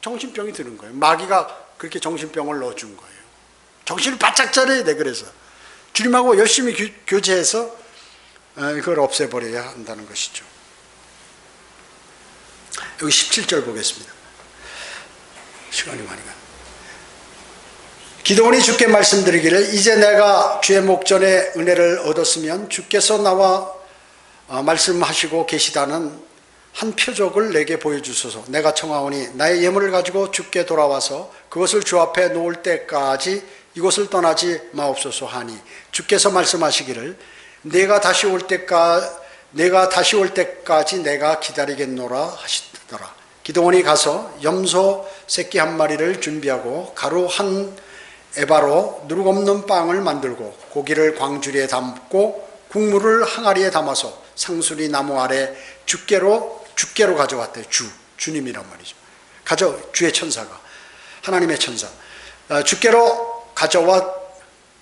정신병이 드는 거예요. 마귀가 그렇게 정신병을 넣어준 거예요. 정신을 바짝 차려야 돼. 그래서 주님하고 열심히 교제해서 이걸 없애버려야 한다는 것이죠. 여기 17절 보겠습니다. 시간이 많이 가. 기드온이 주께 말씀드리기를 이제 내가 주의 목전에 은혜를 얻었으면 주께서 나와 말씀하시고 계시다는 한 표적을 내게 보여주소서. 내가 청하오니 나의 예물을 가지고 주께 돌아와서 그것을 주 앞에 놓을 때까지 이곳을 떠나지 마옵소서 하니 주께서 말씀하시기를 내가 다시 올 때까지 내가 기다리겠노라 하시더라. 기드온이 가서 염소 새끼 한 마리를 준비하고 가루 한 에바로 누룩 없는 빵을 만들고 고기를 광주리에 담고 국물을 항아리에 담아서 상수리 나무 아래 주께로 가져왔대요. 주님이란 말이죠. 주의 천사가, 하나님의 천사, 주께로 가져와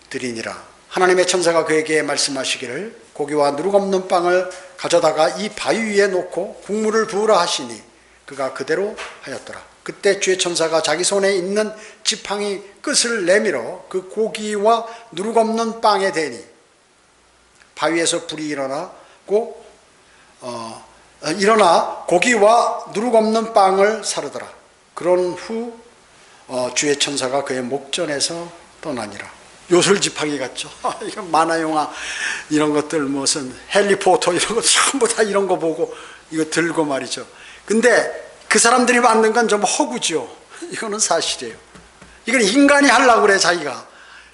드리니라. 하나님의 천사가 그에게 말씀하시기를 고기와 누룩 없는 빵을 가져다가 이 바위 위에 놓고 국물을 부으라 하시니 그가 그대로 하였더라. 그때 주의 천사가 자기 손에 있는 지팡이 끝을 내밀어 그 고기와 누룩 없는 빵에 대니 바위에서 불이 일어나 고기와 누룩 없는 빵을 사르더라. 그런 후 주의 천사가 그의 목전에서 떠나니라. 요술지팡이 같죠. 이건 만화영화 이런 것들 무슨 헬리포터 이런 거 전부 다 이런 거 보고 이거 들고 말이죠. 근데 그 사람들이 만든 건 좀 허구죠. 이거는 사실이에요. 이건 인간이 하려고 그래. 자기가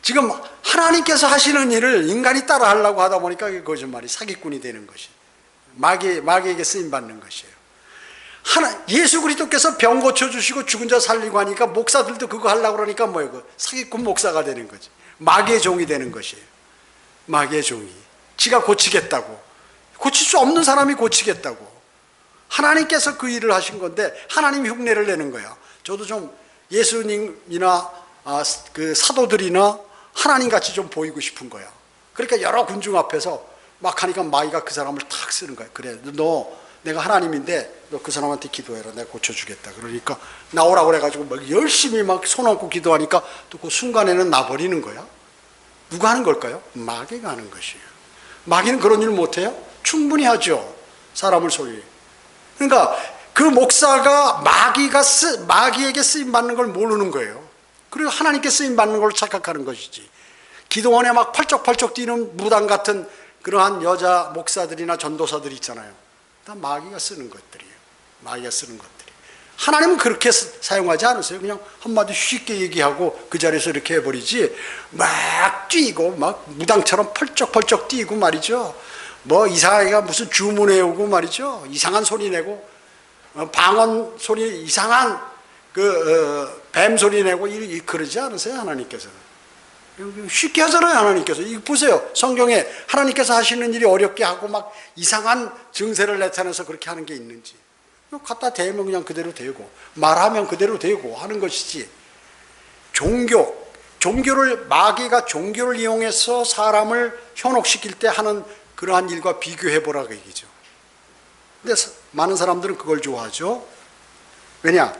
지금 하나님께서 하시는 일을 인간이 따라 하려고 하다 보니까 이게 거짓말이 사기꾼이 되는 것이 마귀에게 쓰임 받는 것이에요. 예수 그리스도께서 병 고쳐주시고 죽은 자 살리고 하니까 목사들도 그거 하려고 그러니까 뭐예요? 그 사기꾼 목사가 되는 거지. 마귀의 종이 되는 것이에요. 마귀의 종이 지가 고치겠다고, 고칠 수 없는 사람이 고치겠다고. 하나님께서 그 일을 하신 건데 하나님이 흉내를 내는 거야. 저도 좀 예수님이나 그 사도들이나 하나님같이 좀 보이고 싶은 거야. 그러니까 여러 군중 앞에서 막 하니까 마귀가 그 사람을 탁 쓰는 거야. 그래, 내가 하나님인데 너 그 사람한테 기도해라. 내가 고쳐주겠다. 그러니까 나오라고 그래가지고 막 열심히 막 손 얹고 기도하니까 또 그 순간에는 나버리는 거야. 누가 하는 걸까요? 마귀가 하는 것이에요. 마귀는 그런 일 못해요? 충분히 하죠. 사람을 속이게. 그러니까 그 목사가 마귀에게 쓰임받는 걸 모르는 거예요. 그리고 하나님께 쓰임받는 걸 착각하는 것이지. 기도원에 막 펄쩍펄쩍 뛰는 무당 같은 그러한 여자 목사들이나 전도사들 있잖아요. 다 마귀가 쓰는 것들이에요. 마귀가 쓰는 것들이. 하나님은 그렇게 사용하지 않으세요. 그냥 한마디 쉽게 얘기하고 그 자리에서 이렇게 해버리지, 막 뛰고 막 무당처럼 펄쩍펄쩍 뛰고 말이죠. 뭐 이상하게가 무슨 주문해오고 말이죠. 이상한 소리 내고 방언 소리, 이상한 뱀 소리 내고 그러지 않으세요. 하나님께서는 쉽게 하잖아요. 하나님께서 이거 보세요. 성경에 하나님께서 하시는 일이 어렵게 하고 막 이상한 증세를 나타내서 그렇게 하는 게 있는지, 갖다 대면 그냥 그대로 되고 말하면 그대로 되고 하는 것이지. 종교를 마귀가 종교를 이용해서 사람을 현혹시킬 때 하는 그러한 일과 비교해보라고 얘기죠. 근데 많은 사람들은 그걸 좋아하죠. 왜냐?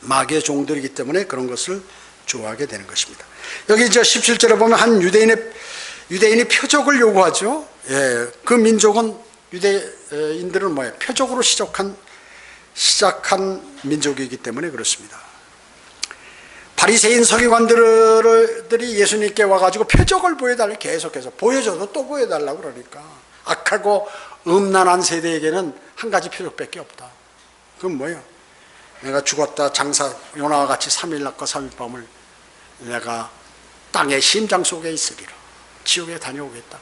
마귀의 종들이기 때문에 그런 것을 좋아하게 되는 것입니다. 여기 이제 17절에 보면 한 유대인이 표적을 요구하죠. 예, 그 민족은 유대인들은 뭐예요? 표적으로 시작한 민족이기 때문에 그렇습니다. 바리새인 서기관들이 예수님께 와가지고 표적을 보여달라고 계속해서 보여줘도 또 보여달라고 그러니까 악하고 음란한 세대에게는 한 가지 표적밖에 없다. 그건 뭐예요? 내가 죽었다 요나와 같이 3일 낮과 3일 밤을 내가 땅의 심장 속에 있으리라. 지옥에 다녀오겠다.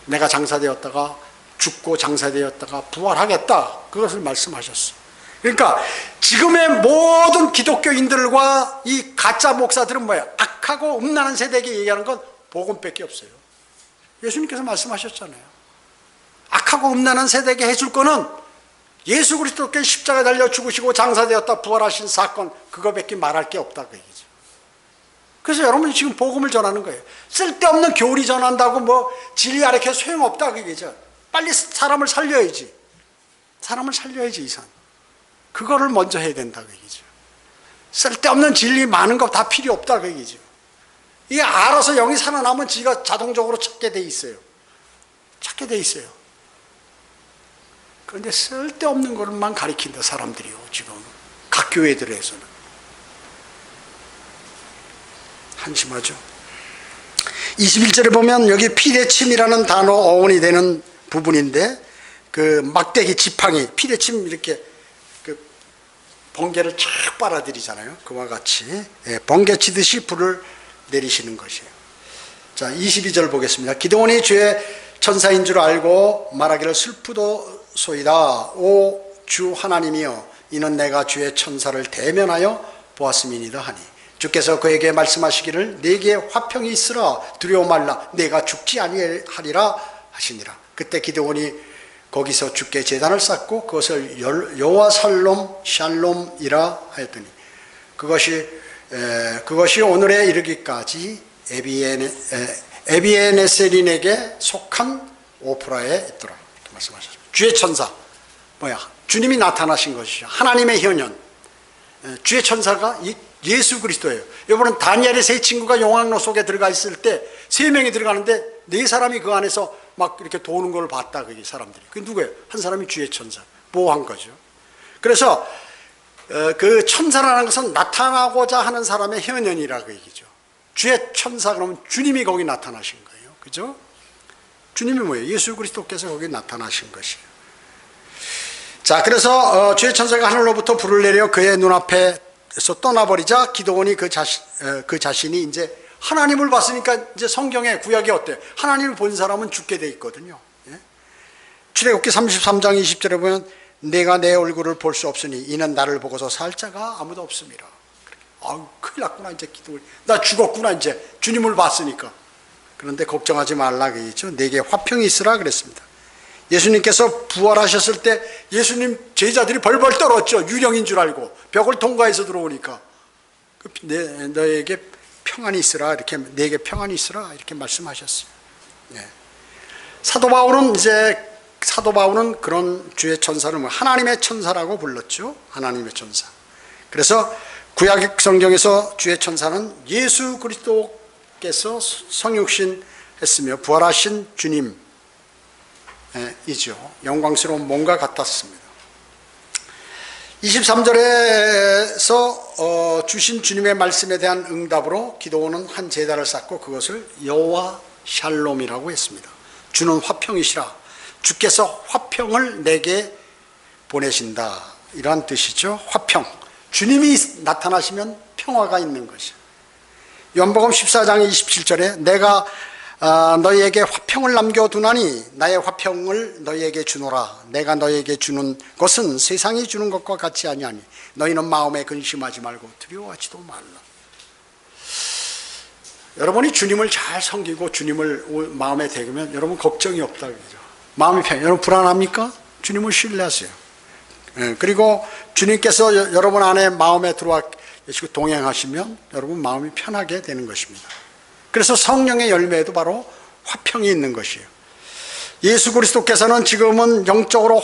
내가 장사되었다가 죽고 장사되었다가 부활하겠다. 그것을 말씀하셨어. 그러니까 지금의 모든 기독교인들과 이 가짜 목사들은 뭐예요? 악하고 음란한 세대에게 얘기하는 건 복음밖에 없어요. 예수님께서 말씀하셨잖아요. 악하고 음란한 세대에게 해줄 거는 예수 그리스도께 십자가에 달려 죽으시고 장사되었다 부활하신 사건, 그거밖에 말할 게 없다 그 얘기죠. 그래서 여러분이 지금 복음을 전하는 거예요. 쓸데없는 교리 전한다고 뭐 진리 가르쳐 소용없다 그 얘기죠. 빨리 사람을 살려야지. 사람을 살려야지 이상. 그거를 먼저 해야 된다 그 얘기죠. 쓸데없는 진리 많은 거 다 필요 없다 그 얘기죠. 이게 알아서 영이 살아나면 지가 자동적으로 찾게 돼 있어요. 찾게 돼 있어요. 그런데 쓸데없는 것만 가리킨다 사람들이요. 지금 각 교회들에서는 한심하죠. 21절에 보면 여기 피대침이라는 단어 어원이 되는 부분인데, 그 막대기 지팡이, 피대침 이렇게 그 번개를 쫙 빨아들이잖아요. 그와 같이 번개 치듯이 불을 내리시는 것이에요. 자, 22절 보겠습니다. 기드온이 주의 천사인 줄 알고 말하기를 슬프도소이다. 오 주 하나님이여, 이는 내가 주의 천사를 대면하여 보았음이니이다 하니, 주께서 그에게 말씀하시기를 네게 화평이 있으라, 두려워 말라, 내가 죽지 아니하리라 하시니라. 그때 기드온이 거기서 주께 제단을 쌓고 그것을 여호와 샬롬이라 하였더니 그것이 오늘에 이르기까지 에비에네셀인에게 속한 오프라에 있더라. 이렇게 말씀하셨습니다. 주의 천사, 뭐야? 주님이 나타나신 것이죠. 하나님의 현현. 주의 천사가 예수 그리스도예요. 이번은 다니엘의 세 친구가 용왕로 속에 들어가 있을 때 세 명이 들어가는데 네 사람이 그 안에서 막 이렇게 도는 걸 봤다. 그게 사람들이. 그게 누구예요? 한 사람이 주의 천사. 보호한 거죠. 그래서 그 천사라는 것은 나타나고자 하는 사람의 현현이라고 얘기죠. 주의 천사 그러면 주님이 거기 나타나신 거예요. 그죠? 주님이 뭐예요? 예수 그리스도께서 거기 나타나신 것이에요. 자, 그래서 주의 천사가 하늘로부터 불을 내려 그의 눈앞에서 떠나버리자 기드온이 그 자신이 이제 하나님을 봤으니까, 이제 성경의 구약이 어때요? 하나님을 본 사람은 죽게 돼 있거든요. 예? 출애굽기 33장 20절에 보면 내가 내 얼굴을 볼 수 없으니 이는 나를 보고서 살 자가 아무도 없습니다. 아유, 큰일 났구나 이제 기도를. 나 죽었구나 이제 주님을 봤으니까. 그런데 걱정하지 말라 그랬죠. 내게 화평이 있으라 그랬습니다. 예수님께서 부활하셨을 때 예수님 제자들이 벌벌 떨었죠. 유령인 줄 알고 벽을 통과해서 들어오니까 너에게 평안이 있으라, 이렇게 내게 평안이 있으라 이렇게 말씀하셨어요. 네. 사도 바울은 그런 주의 천사를 하나님의 천사라고 불렀죠. 하나님의 천사. 그래서 구약 성경에서 주의 천사는 예수 그리스도께서 성육신 했으며 부활하신 주님이죠. 영광스러운 몸과 같았습니다. 23절에서 주신 주님의 말씀에 대한 응답으로 기드온은 한 제단을 쌓고 그것을 여호와 샬롬이라고 했습니다. 주는 화평이시라, 주께서 화평을 내게 보내신다, 이러한 뜻이죠. 화평, 주님이 나타나시면 평화가 있는 것이죠. 요한복음 14장 27절에 내가 너희에게 화평을 남겨두나니 나의 화평을 너희에게 주노라. 내가 너희에게 주는 것은 세상이 주는 것과 같이 아니하니 너희는 마음에 근심하지 말고 두려워하지도 말라. 여러분이 주님을 잘 섬기고 주님을 마음에 대면 여러분 걱정이 없다 그러죠. 마음이 편해. 여러분 불안합니까? 주님을 신뢰하세요. 그리고 주님께서 여러분 안에 마음에 들어와 계시고 동행하시면 여러분 마음이 편하게 되는 것입니다. 그래서 성령의 열매도 바로 화평이 있는 것이에요. 예수 그리스도께서는 지금은 영적으로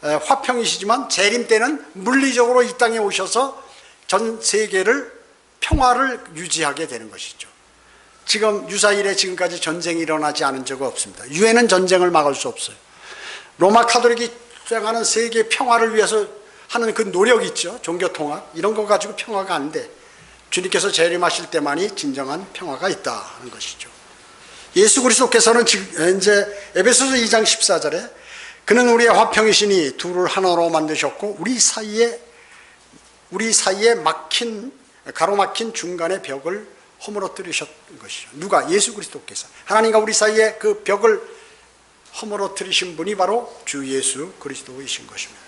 화평이시지만 재림 때는 물리적으로 이 땅에 오셔서 전 세계를 평화를 유지하게 되는 것이죠. 지금 유사일에 지금까지 전쟁이 일어나지 않은 적은 없습니다. 유엔은 전쟁을 막을 수 없어요. 로마 카톨릭이 주장하는 세계 평화를 위해서 하는 그 노력이 있죠. 종교 통합 이런 거 가지고 평화가 안 돼. 주님께서 재림하실 때만이 진정한 평화가 있다는 것이죠. 예수 그리스도께서는 이제 에베소서 2장 14절에 그는 우리의 화평이시니 둘을 하나로 만드셨고 우리 사이에 가로막힌 중간의 벽을 허물어뜨리셨던 것이죠. 누가? 예수 그리스도께서. 하나님과 우리 사이에 그 벽을 허물어뜨리신 분이 바로 주 예수 그리스도이신 것입니다.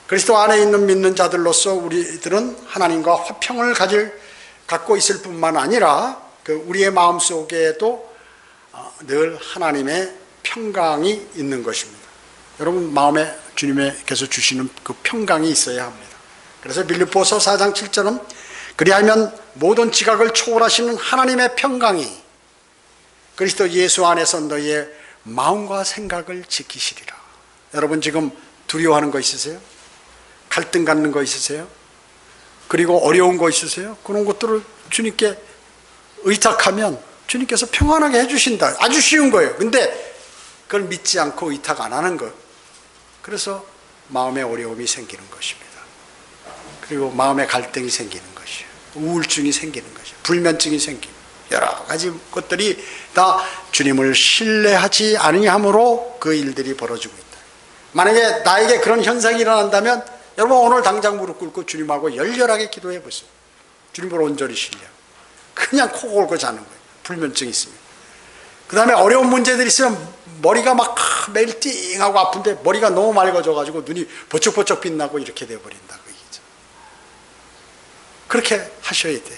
그리스도 안에 있는 믿는 자들로서 우리들은 하나님과 화평을 갖고 있을 뿐만 아니라 우리의 마음속에도 늘 하나님의 평강이 있는 것입니다. 여러분 마음에 주님께서 주시는 그 평강이 있어야 합니다. 그래서 빌립보서 4장 7절은 그리하면 모든 지각을 초월하시는 하나님의 평강이 그리스도 예수 안에서 너희의 마음과 생각을 지키시리라. 여러분 지금 두려워하는 거 있으세요? 갈등 갖는 거 있으세요? 그리고 어려운 거 있으세요? 그런 것들을 주님께 의탁하면 주님께서 평안하게 해주신다. 아주 쉬운 거예요. 근데 그걸 믿지 않고 의탁 안 하는 거예요. 그래서 마음의 어려움이 생기는 것입니다. 그리고 마음의 갈등이 생기는 것이에요. 우울증이 생기는 것이에요. 불면증이 생기고 여러 가지 것들이 다 주님을 신뢰하지 아니함으로 그 일들이 벌어지고 있다. 만약에 나에게 그런 현상이 일어난다면 여러분 오늘 당장 무릎 꿇고 주님하고 열렬하게 기도해 보세요. 주님을 온전히 신뢰하고 그냥 코 골고 자는 거예요. 불면증이 있으면. 그 다음에 어려운 문제들이 있으면 머리가 막 매일 띵하고 아픈데 머리가 너무 맑아져 가지고 눈이 번쩍번쩍 빛나고 이렇게 돼버린다 그 얘기죠. 그렇게 하셔야 돼요.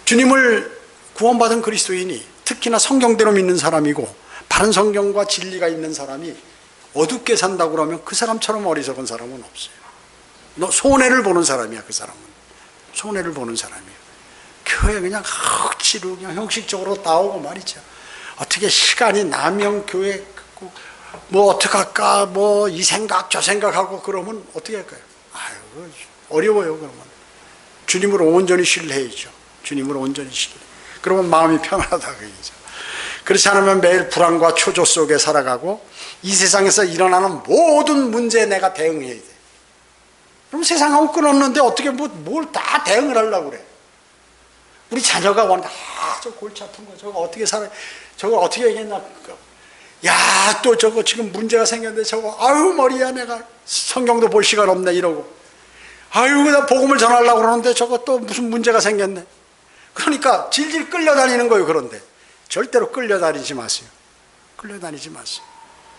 주님을 구원받은 그리스도인이 특히나 성경대로 믿는 사람이고 바른 성경과 진리가 있는 사람이 어둡게 산다고 그러면 그 사람처럼 어리석은 사람은 없어요. 너 손해를 보는 사람이야. 그 사람은 손해를 보는 사람이야. 교회 그냥 억지로 그냥 형식적으로 나오고 말이죠. 어떻게 시간이 나면 교회 뭐 어떡할까 뭐 이 생각 저 생각하고 그러면 어떻게 할까요? 아유 어려워요. 그러면 주님을 온전히 신뢰해야죠. 주님을 온전히 신뢰. 그러면 마음이 편하다 그 얘기죠. 그렇지 않으면 매일 불안과 초조 속에 살아가고 이 세상에서 일어나는 모든 문제에 내가 대응해야 돼. 그럼 세상하고 끊었는데 어떻게 뭘 다 대응을 하려고 그래. 우리 자녀가 원한다. 저 골치 아픈 거 저거 어떻게 살아. 저거 어떻게 얘기했나. 야, 또 저거 지금 문제가 생겼는데 저거 아유 머리야 내가 성경도 볼 시간 없네 이러고. 아유 나 복음을 전하려고 그러는데 저거 또 무슨 문제가 생겼네. 그러니까 질질 끌려다니는 거예요. 그런데 절대로 끌려다니지 마세요. 끌려다니지 마세요.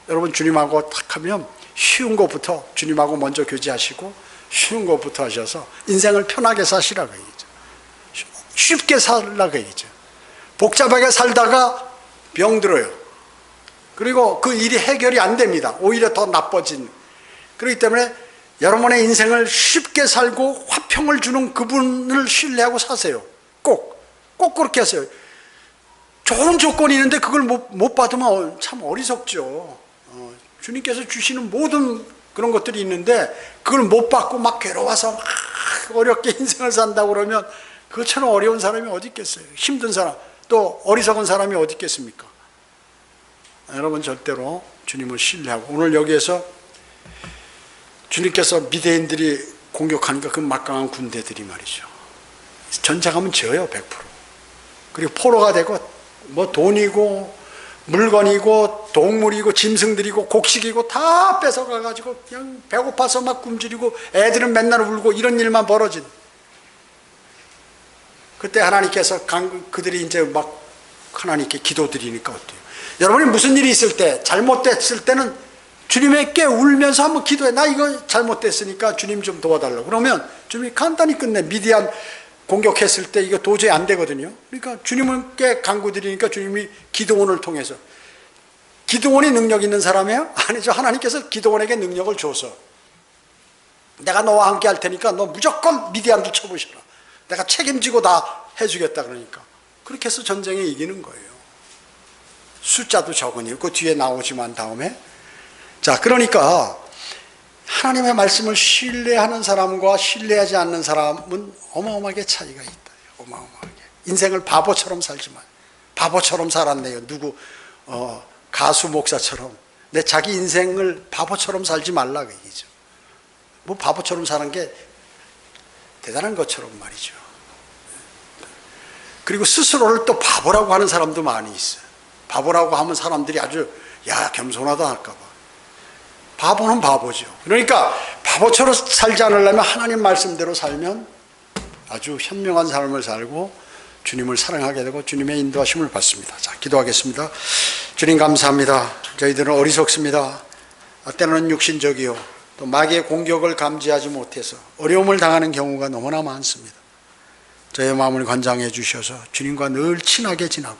여러분 주님하고 탁 하면 쉬운 것부터 주님하고 먼저 교제하시고 쉬운 것부터 하셔서 인생을 편하게 사시라고 얘기죠. 쉽게 살라고 얘기죠. 복잡하게 살다가 병들어요. 그리고 그 일이 해결이 안 됩니다. 오히려 더 나빠진. 그렇기 때문에 여러분의 인생을 쉽게 살고 화평을 주는 그분을 신뢰하고 사세요. 꼭 그렇게 하세요. 좋은 조건이 있는데 그걸 못 받으면 참 어리석죠. 주님께서 주시는 모든 그런 것들이 있는데 그걸 못 받고 막 괴로워서 막 어렵게 인생을 산다고 그러면 그것처럼 어려운 사람이 어디 있겠어요. 힘든 사람 또 어리석은 사람이 어디 있겠습니까? 여러분 절대로 주님을 신뢰하고 오늘 여기에서 주님께서 미대인들이 공격하니까 그 막강한 군대들이 말이죠. 전쟁하면 져요. 100%. 그리고 포로가 되고 뭐 돈이고 물건이고 동물이고 짐승들이고 곡식이고 다 뺏어가가지고 그냥 배고파서 막 굶주리고 애들은 맨날 울고 이런 일만 벌어진. 그때 하나님께서 그들이 이제 막 하나님께 기도드리니까 어때요? 여러분이 무슨 일이 있을 때 잘못됐을 때는 주님에게 울면서 한번 기도해. 나 이거 잘못됐으니까 주님 좀 도와달라고. 그러면 주님이 간단히 끝내. 미디안 공격했을 때 이거 도저히 안 되거든요. 그러니까 주님께 간구드리니까 주님이 기도원을 통해서. 기도원이 능력 있는 사람이에요? 아니죠. 하나님께서 기도원에게 능력을 줘서 내가 너와 함께 할 테니까 너 무조건 미디안들 쳐보시라. 내가 책임지고 다 해주겠다 그러니까 그렇게 해서 전쟁에 이기는 거예요. 숫자도 적으니 그 뒤에 나오지만 다음에 자 그러니까 하나님의 말씀을 신뢰하는 사람과 신뢰하지 않는 사람은 어마어마하게 차이가 있다. 어마어마하게 인생을 바보처럼 살지 마. 바보처럼 살았네요. 누구 가수 목사처럼 내 자기 인생을 바보처럼 살지 말라 그 얘기죠. 뭐 바보처럼 사는 게 대단한 것처럼 말이죠. 그리고 스스로를 또 바보라고 하는 사람도 많이 있어요. 바보라고 하면 사람들이 아주 야 겸손하다 할까봐. 바보는 바보죠. 그러니까 바보처럼 살지 않으려면 하나님 말씀대로 살면 아주 현명한 삶을 살고 주님을 사랑하게 되고 주님의 인도하심을 받습니다. 자, 기도하겠습니다. 주님 감사합니다. 저희들은 어리석습니다. 때로는 육신적이요 또 마귀의 공격을 감지하지 못해서 어려움을 당하는 경우가 너무나 많습니다. 저의 마음을 관장해 주셔서 주님과 늘 친하게 지나고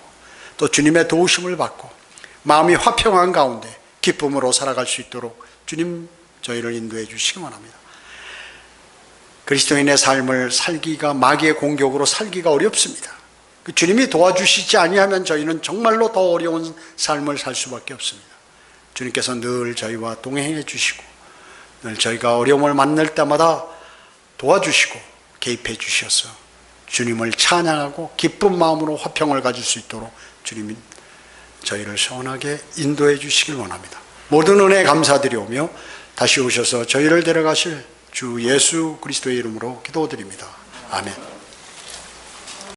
또 주님의 도우심을 받고 마음이 화평한 가운데 기쁨으로 살아갈 수 있도록 주님 저희를 인도해 주시기 원합니다. 그리스도인의 삶을 살기가, 마귀의 공격으로 살기가 어렵습니다. 주님이 도와주시지 아니하면 저희는 정말로 더 어려운 삶을 살 수밖에 없습니다. 주님께서 늘 저희와 동행해 주시고 늘 저희가 어려움을 만날 때마다 도와주시고 개입해 주셔서 주님을 찬양하고 기쁜 마음으로 화평을 가질 수 있도록 주님이 저희를 선하게 인도해 주시길 원합니다. 모든 은혜에 감사드리오며 다시 오셔서 저희를 데려가실 주 예수 그리스도의 이름으로 기도드립니다. 아멘.